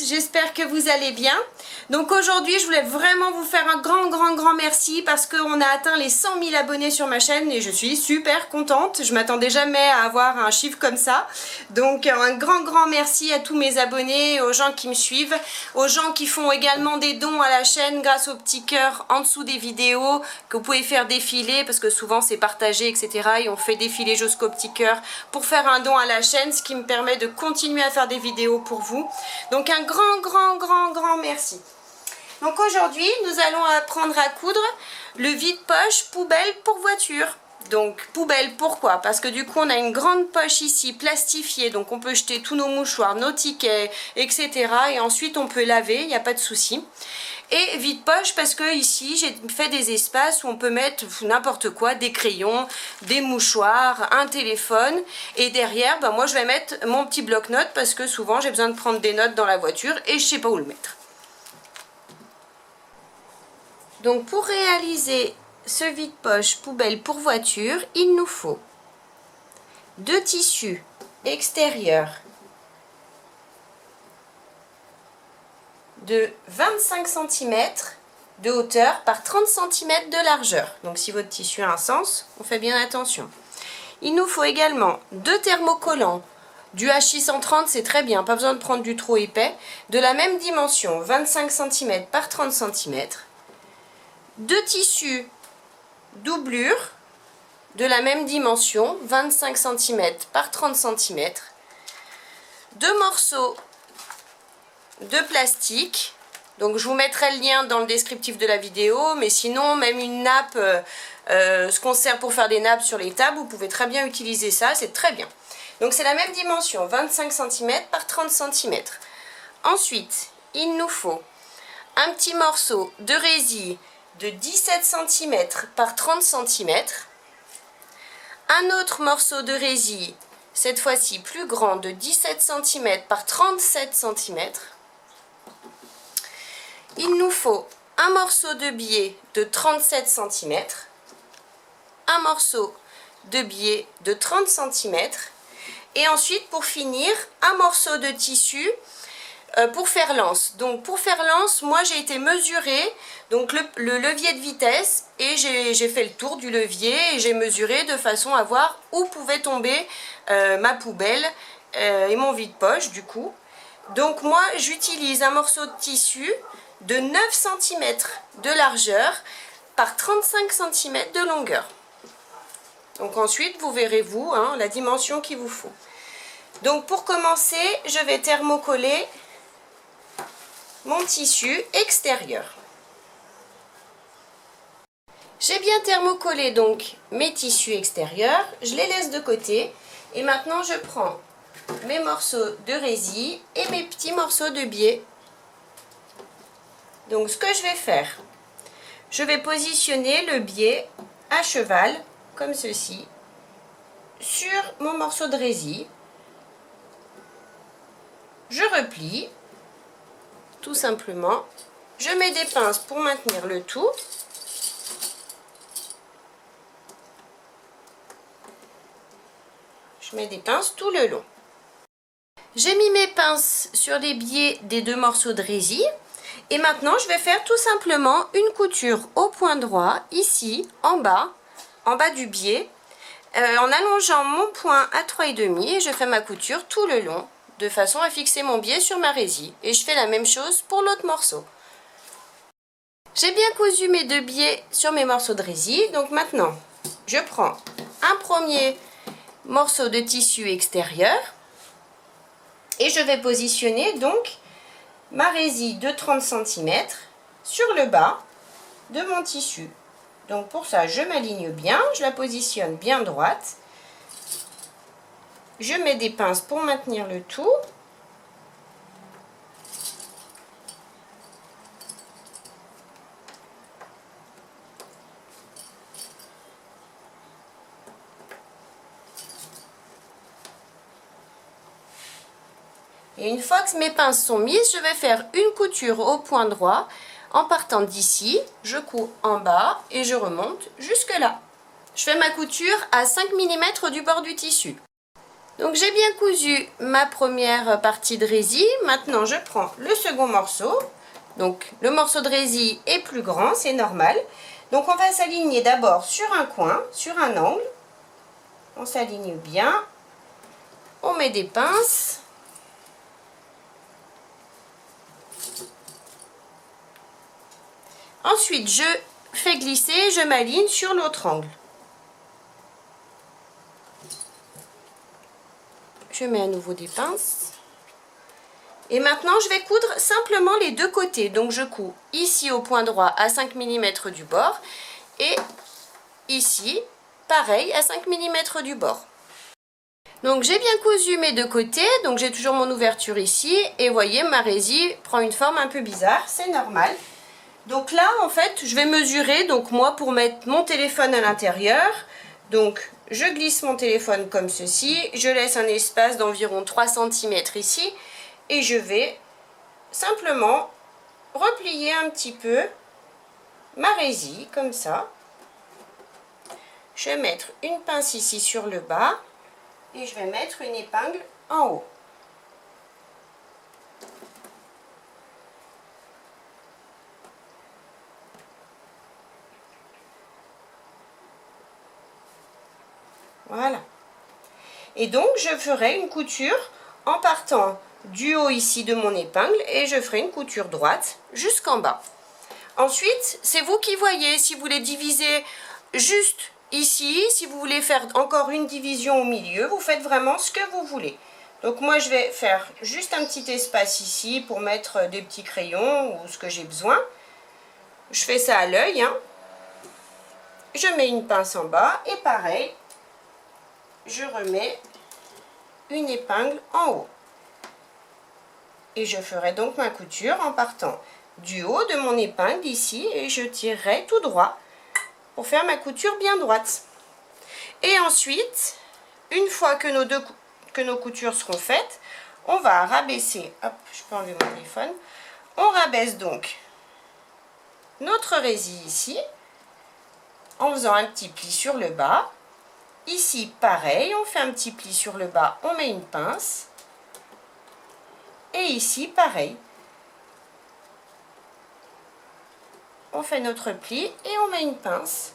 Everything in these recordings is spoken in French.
j'espère que vous allez bien. Donc aujourd'hui je voulais vraiment vous faire un grand merci parce qu'on a atteint les 100 000 abonnés sur ma chaîne et je suis super contente. Je m'attendais jamais à avoir un chiffre comme ça. Donc un grand merci à tous mes abonnés, aux gens qui me suivent, aux gens qui font également des dons à la chaîne grâce au petit cœur en dessous des vidéos que vous pouvez faire défiler parce que souvent c'est partagé, etc. Et on fait défiler jusqu'au petit cœur pour faire un don à la chaîne, ce qui me permet de continuer à faire des vidéos pour vous. Donc un grand merci. Donc aujourd'hui nous allons apprendre à coudre le vide-poche poubelle pour voiture. Donc poubelle, pourquoi? Parce que du coup on a une grande poche ici plastifiée, donc on peut jeter tous nos mouchoirs, nos tickets, etc. Et ensuite on peut laver, il n'y a pas de souci. Et vide-poche parce que ici j'ai fait des espaces où on peut mettre n'importe quoi, des crayons, des mouchoirs, un téléphone. Et derrière, moi je vais mettre mon petit bloc-notes parce que souvent j'ai besoin de prendre des notes dans la voiture et je sais pas où le mettre. Donc pour réaliser ce vide-poche poubelle pour voiture, il nous faut 2 tissus extérieurs de 25 cm de hauteur par 30 cm de largeur. Donc si votre tissu a un sens, on fait bien attention. Il nous faut également 2 thermocollants. Du H6 130, c'est très bien, pas besoin de prendre du trop épais. De la même dimension, 25 cm par 30 cm. 2 tissus doublure de la même dimension, 25 cm par 30 cm. 2 morceaux de plastique. Donc je vous mettrai le lien dans le descriptif de la vidéo, mais sinon même une nappe, ce qu'on sert pour faire des nappes sur les tables, vous pouvez très bien utiliser ça, c'est très bien. Donc c'est la même dimension, 25 cm par 30 cm. Ensuite, il nous faut un petit morceau de résille de 17 cm par 30 cm. Un autre morceau de résille, cette fois-ci plus grand, de 17 cm par 37 cm. Il nous faut un morceau de biais de 37 cm, un morceau de biais de 30 cm et ensuite pour finir un morceau de tissu pour faire lance. Donc pour faire lance, moi j'ai été mesurer donc le levier de vitesse et j'ai fait le tour du levier et j'ai mesuré de façon à voir où pouvait tomber ma poubelle et mon vide-poche du coup. Donc moi j'utilise un morceau de tissu de 9 cm de largeur par 35 cm de longueur. Donc ensuite vous verrez vous la dimension qu'il vous faut. Donc pour commencer, je vais thermocoller mon tissu extérieur. J'ai bien thermocollé donc mes tissus extérieurs, je les laisse de côté et maintenant je prends mes morceaux de résille et mes petits morceaux de biais. Donc ce que je vais faire, je vais positionner le biais à cheval comme ceci sur mon morceau de résille. Je replie tout simplement, je mets des pinces pour maintenir le tout. Je mets des pinces tout le long. J'ai mis mes pinces sur les biais des 2 morceaux de résille et maintenant je vais faire tout simplement une couture au point droit ici en bas du biais en allongeant mon point à 3,5 et je fais ma couture tout le long de façon à fixer mon biais sur ma résille et je fais la même chose pour l'autre morceau. J'ai bien cousu mes 2 biais sur mes morceaux de résille, donc maintenant je prends un premier morceau de tissu extérieur et je vais positionner donc ma résille de 30 cm sur le bas de mon tissu. Donc pour ça je m'aligne bien, je la positionne bien droite. Je mets des pinces pour maintenir le tout. Et une fois que mes pinces sont mises, je vais faire une couture au point droit. En partant d'ici, je couds en bas et je remonte jusque là. Je fais ma couture à 5 mm du bord du tissu. Donc j'ai bien cousu ma première partie de résille. Maintenant je prends le second morceau. Donc le morceau de résille est plus grand, c'est normal. Donc on va s'aligner d'abord sur un coin, sur un angle. On s'aligne bien. On met des pinces. Ensuite je fais glisser, je m'aligne sur l'autre angle. Je mets à nouveau des pinces. Et maintenant, je vais coudre simplement les deux côtés. Donc, je couds ici au point droit à 5 mm du bord. Et ici, pareil, à 5 mm du bord. Donc, j'ai bien cousu mes deux côtés. Donc, j'ai toujours mon ouverture ici. Et vous voyez, ma résille prend une forme un peu bizarre. C'est normal. Donc là, en fait, je vais mesurer. Donc, moi, pour mettre mon téléphone à l'intérieur. Donc, je glisse mon téléphone comme ceci, je laisse un espace d'environ 3 cm ici et je vais simplement replier un petit peu ma résille comme ça. Je vais mettre une pince ici sur le bas et je vais mettre une épingle en haut. Voilà. Et donc, je ferai une couture en partant du haut ici de mon épingle et je ferai une couture droite jusqu'en bas. Ensuite, c'est vous qui voyez si vous voulez diviser juste ici, si vous voulez faire encore une division au milieu, vous faites vraiment ce que vous voulez. Donc moi, je vais faire juste un petit espace ici pour mettre des petits crayons ou ce que j'ai besoin. Je fais ça à l'œil, hein. Je mets une pince en bas et pareil, je remets une épingle en haut. Et je ferai donc ma couture en partant du haut de mon épingle ici et je tirerai tout droit pour faire ma couture bien droite. Et ensuite, une fois que nos coutures seront faites, on va rabaisser, hop, je peux enlever mon téléphone, on rabaisse donc notre résille ici en faisant un petit pli sur le bas. Ici, pareil, on fait un petit pli sur le bas, on met une pince. Et ici, pareil. On fait notre pli et on met une pince.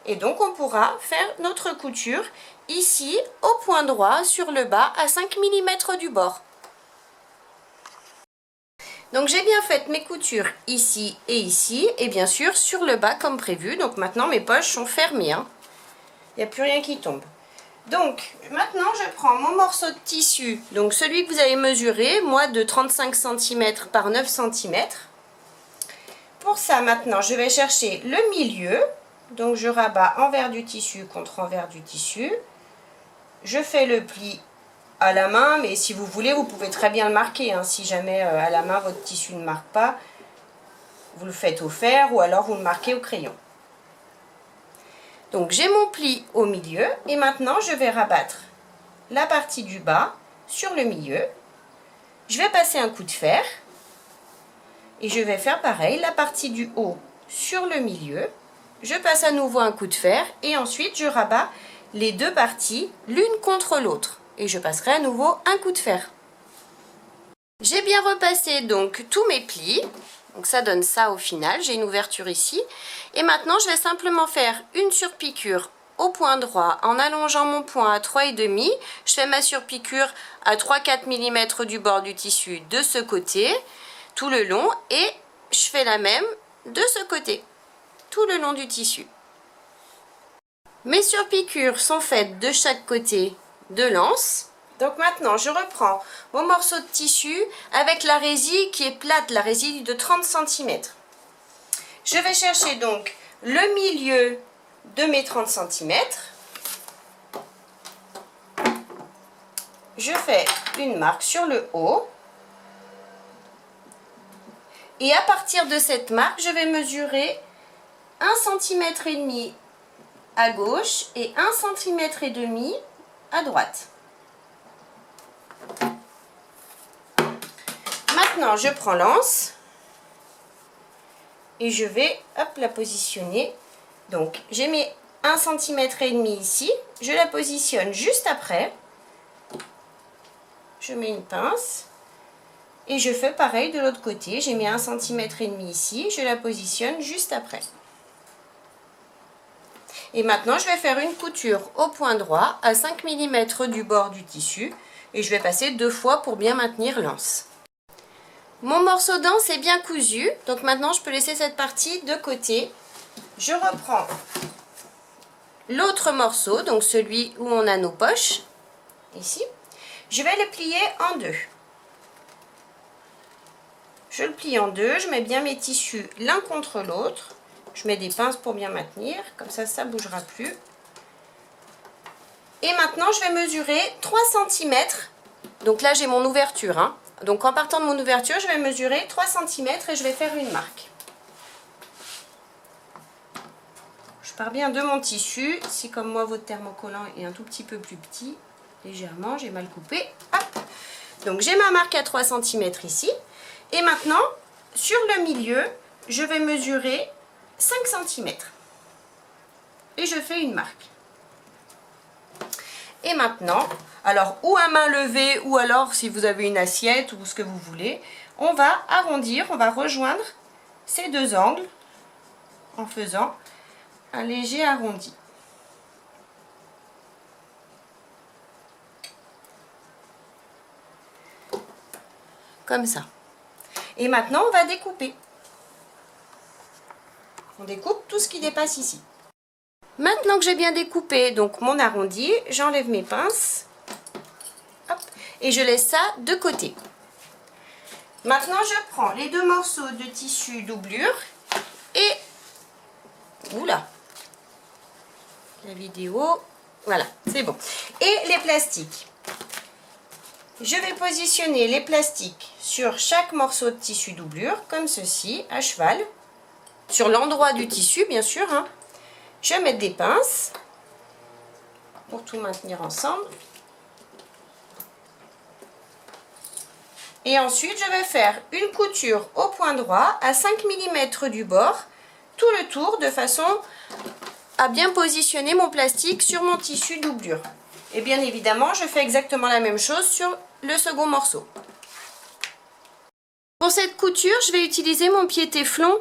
Et donc, on pourra faire notre couture ici, au point droit, sur le bas, à 5 mm du bord. Donc, j'ai bien fait mes coutures ici, et bien sûr, sur le bas, comme prévu. Donc, maintenant, mes poches sont fermées, hein. Il n'y a plus rien qui tombe. Donc, maintenant, je prends mon morceau de tissu, donc celui que vous avez mesuré, moi, de 35 cm par 9 cm. Pour ça, maintenant, je vais chercher le milieu. Donc, je rabats envers du tissu contre envers du tissu. Je fais le pli à la main, mais si vous voulez, vous pouvez très bien le marquer, hein. Si jamais à la main, votre tissu ne marque pas, vous le faites au fer ou alors vous le marquez au crayon. Donc j'ai mon pli au milieu et maintenant je vais rabattre la partie du bas sur le milieu. Je vais passer un coup de fer et je vais faire pareil, la partie du haut sur le milieu. Je passe à nouveau un coup de fer et ensuite je rabats les deux parties l'une contre l'autre et je passerai à nouveau un coup de fer. J'ai bien repassé donc tous mes plis. Donc ça donne ça au final, j'ai une ouverture ici. Et maintenant, je vais simplement faire une surpiqûre au point droit en allongeant mon point à 3,5. Je fais ma surpiqûre à 3-4 mm du bord du tissu de ce côté, tout le long. Et je fais la même de ce côté, tout le long du tissu. Mes surpiqûres sont faites de chaque côté de l'anse. Donc maintenant, je reprends mon morceau de tissu avec la résille qui est plate, la résille de 30 cm. Je vais chercher donc le milieu de mes 30 cm. Je fais une marque sur le haut. Et à partir de cette marque, je vais mesurer 1,5 cm à gauche et 1,5 cm à droite. Maintenant, je prends l'anse et je vais la positionner. Donc, j'ai mis 1,5 cm ici. Je la positionne juste après. je mets une pince et je fais pareil de l'autre côté. J'ai mis 1,5 cm ici, je la positionne juste après. Et maintenant, je vais faire une couture au point droit à 5 mm du bord du tissu et je vais passer 2 fois pour bien maintenir l'anse. Mon morceau d'anse est bien cousu, donc maintenant je peux laisser cette partie de côté. Je reprends l'autre morceau, donc celui où on a nos poches, ici. Je vais le plier en deux. Je le plie en deux, je mets bien mes tissus l'un contre l'autre. Je mets des pinces pour bien maintenir, comme ça, ça ne bougera plus. Et maintenant, je vais mesurer 3 cm. Donc là, j'ai mon ouverture, hein. Donc en partant de mon ouverture, je vais mesurer 3 cm et je vais faire une marque. Je pars bien de mon tissu. Si comme moi, votre thermocollant est un tout petit peu plus petit, légèrement, j'ai mal coupé. Hop. Donc j'ai ma marque à 3 cm ici. Et maintenant, sur le milieu, je vais mesurer 5 cm. Et je fais une marque. Et maintenant, alors ou à main levée ou alors si vous avez une assiette ou ce que vous voulez, on va arrondir, on va rejoindre ces deux angles en faisant un léger arrondi. Comme ça. Et maintenant, on va découper. On découpe tout ce qui dépasse ici. Maintenant que j'ai bien découpé donc mon arrondi, j'enlève mes pinces. Hop, et je laisse ça de côté. Maintenant, je prends les deux morceaux de tissu doublure et... Oula! La vidéo... Voilà, c'est bon. Et les plastiques. Je vais positionner les plastiques sur chaque morceau de tissu doublure, comme ceci, à cheval. Sur l'endroit du tissu, bien sûr. Hein. Je vais mettre des pinces pour tout maintenir ensemble. Et ensuite, je vais faire une couture au point droit à 5 mm du bord, tout le tour, de façon à bien positionner mon plastique sur mon tissu doublure. Et bien évidemment, je fais exactement la même chose sur le second morceau. Pour cette couture, je vais utiliser mon pied téflon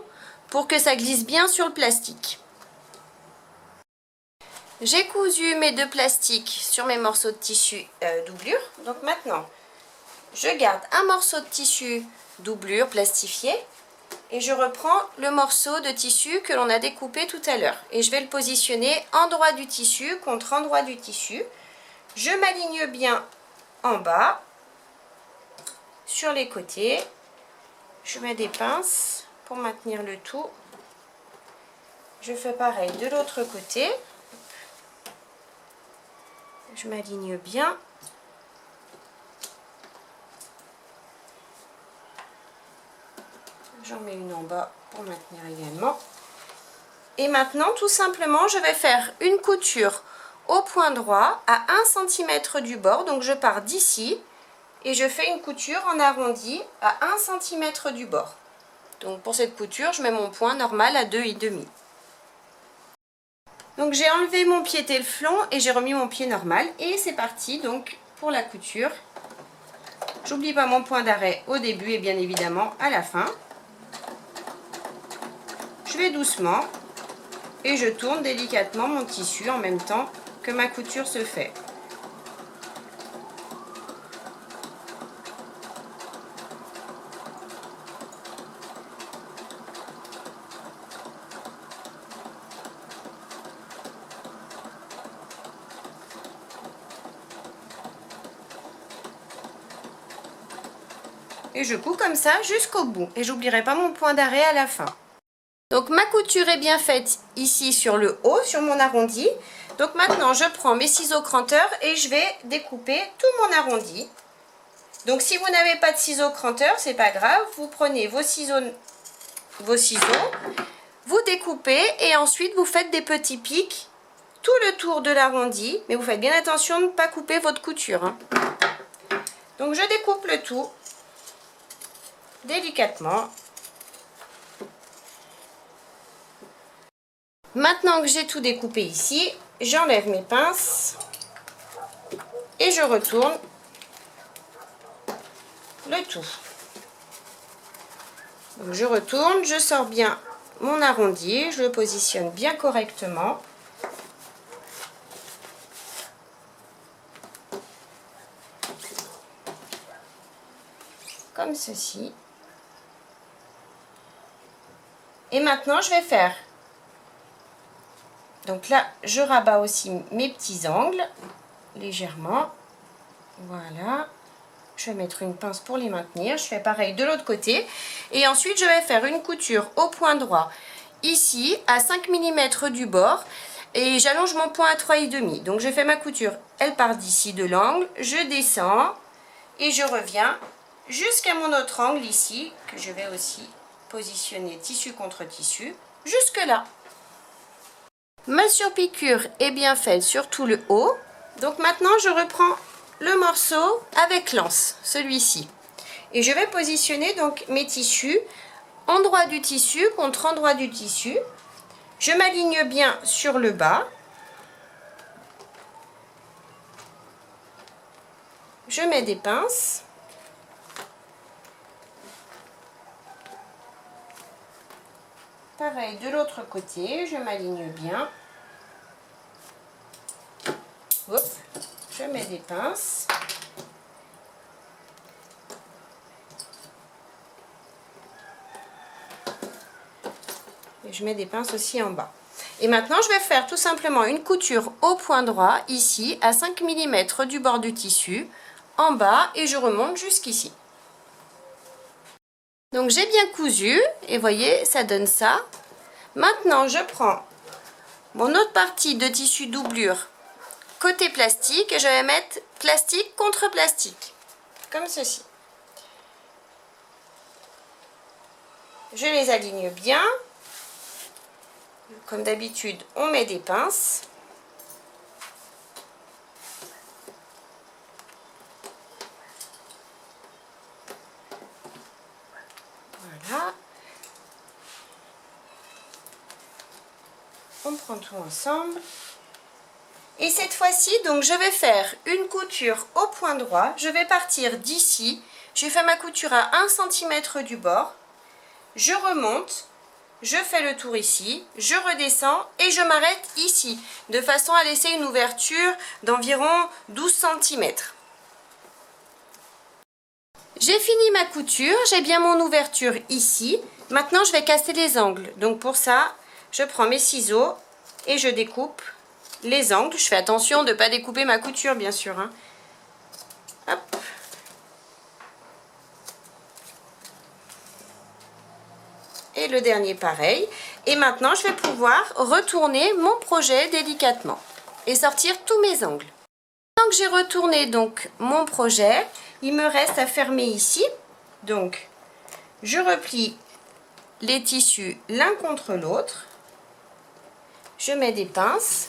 pour que ça glisse bien sur le plastique. J'ai cousu mes deux plastiques sur mes morceaux de tissu doublure. Donc maintenant, je garde un morceau de tissu doublure plastifié et je reprends le morceau de tissu que l'on a découpé tout à l'heure. Et je vais le positionner endroit du tissu contre endroit du tissu. Je m'aligne bien en bas, sur les côtés. Je mets des pinces pour maintenir le tout. Je fais pareil de l'autre côté. Je m'aligne bien. J'en mets une en bas pour maintenir également. Et maintenant, tout simplement, je vais faire une couture au point droit à 1 cm du bord. Donc je pars d'ici et je fais une couture en arrondi à 1 cm du bord. Donc pour cette couture, je mets mon point normal à 2,5. Donc j'ai enlevé mon pied téflon et j'ai remis mon pied normal. Et c'est parti donc pour la couture. J'oublie pas mon point d'arrêt au début et bien évidemment à la fin. Je vais doucement et je tourne délicatement mon tissu en même temps que ma couture se fait. Et je couds comme ça jusqu'au bout. Et j'oublierai pas mon point d'arrêt à la fin. Donc ma couture est bien faite ici sur le haut, sur mon arrondi. Donc maintenant je prends mes ciseaux cranteurs et je vais découper tout mon arrondi. Donc si vous n'avez pas de ciseaux cranteurs, c'est pas grave. Vous prenez vos ciseaux, vous découpez et ensuite vous faites des petits pics tout le tour de l'arrondi. Mais vous faites bien attention de ne pas couper votre couture. Hein. Donc je découpe le tout délicatement. Maintenant que j'ai tout découpé ici, j'enlève mes pinces et je retourne le tout. Donc je retourne, je sors bien mon arrondi, je le positionne bien correctement. Comme ceci. Et maintenant je vais faire. Donc là, je rabats aussi mes petits angles légèrement. Voilà. Je vais mettre une pince pour les maintenir. Je fais pareil de l'autre côté. Et ensuite, je vais faire une couture au point droit ici à 5 mm du bord. Et j'allonge mon point à 3,5. Donc je fais ma couture. Elle part d'ici de l'angle. Je descends et je reviens jusqu'à mon autre angle ici, que je vais aussi positionner tissu contre tissu, jusque là. Ma surpiqûre est bien faite sur tout le haut. Donc maintenant, je reprends le morceau avec l'anse, celui-ci. Et je vais positionner donc mes tissus, endroit du tissu contre endroit du tissu. Je m'aligne bien sur le bas. Je mets des pinces. Pareil de l'autre côté, je m'aligne bien. Hop, je mets des pinces. Et je mets des pinces aussi en bas. Et maintenant, je vais faire tout simplement une couture au point droit, ici, à 5 mm du bord du tissu, en bas, et je remonte jusqu'ici. Donc, j'ai bien cousu, et voyez, ça donne ça. Maintenant, je prends mon autre partie de tissu doublure côté plastique, et je vais mettre plastique contre plastique, comme ceci. Je les aligne bien. Comme d'habitude, on met des pinces. Voilà. On prend tout ensemble. Et cette fois-ci, donc je vais faire une couture au point droit. Je vais partir d'ici. Je fais ma couture à 1 cm du bord. Je remonte. Je fais le tour ici, je redescends et je m'arrête ici, de façon à laisser une ouverture d'environ 12 cm. J'ai fini ma couture, j'ai bien mon ouverture ici. Maintenant, je vais casser les angles. Donc pour ça, je prends mes ciseaux et je découpe les angles. Je fais attention de ne pas découper ma couture, bien sûr, hein. Hop. Et le dernier pareil. Et maintenant, je vais pouvoir retourner mon projet délicatement et sortir tous mes angles. Maintenant que j'ai retourné donc mon projet, il me reste à fermer ici. Donc, je replie les tissus l'un contre l'autre. Je mets des pinces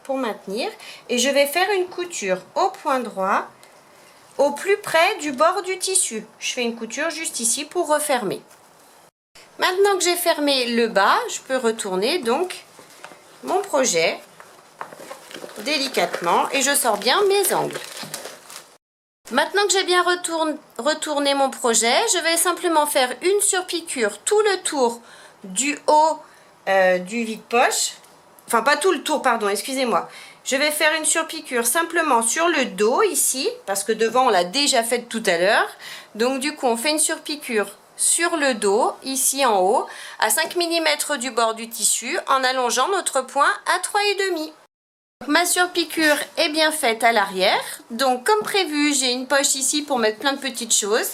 pour maintenir et je vais faire une couture au point droit au plus près du bord du tissu. Je fais une couture juste ici pour refermer. Maintenant que j'ai fermé le bas, je peux retourner donc mon projet délicatement et je sors bien mes angles. Maintenant que j'ai bien retourné mon projet, je vais simplement faire une surpiqûre tout le tour du haut du vide-poche. Enfin, pas tout le tour, pardon, excusez-moi. Je vais faire une surpiqûre simplement sur le dos ici, parce que devant on l'a déjà fait tout à l'heure. Donc du coup on fait une surpiqûre sur le dos, ici en haut, à 5 mm du bord du tissu, en allongeant notre point à 3,5. Ma surpiqûre est bien faite à l'arrière. Donc comme prévu, j'ai une poche ici pour mettre plein de petites choses.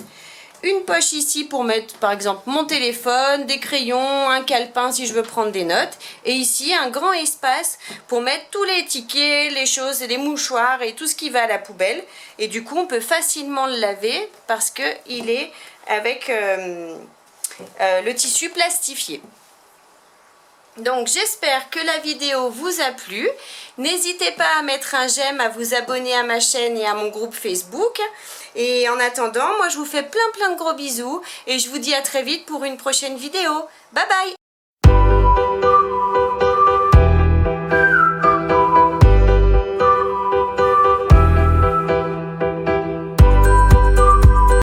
Une poche ici pour mettre par exemple mon téléphone, des crayons, un calepin si je veux prendre des notes. Et ici un grand espace pour mettre tous les tickets, les choses, les mouchoirs et tout ce qui va à la poubelle. Et du coup on peut facilement le laver parce qu'il est avec le tissu plastifié. Donc j'espère que la vidéo vous a plu. N'hésitez pas à mettre un j'aime, à vous abonner à ma chaîne et à mon groupe Facebook. Et en attendant, moi je vous fais plein de gros bisous et je vous dis à très vite pour une prochaine vidéo. Bye bye!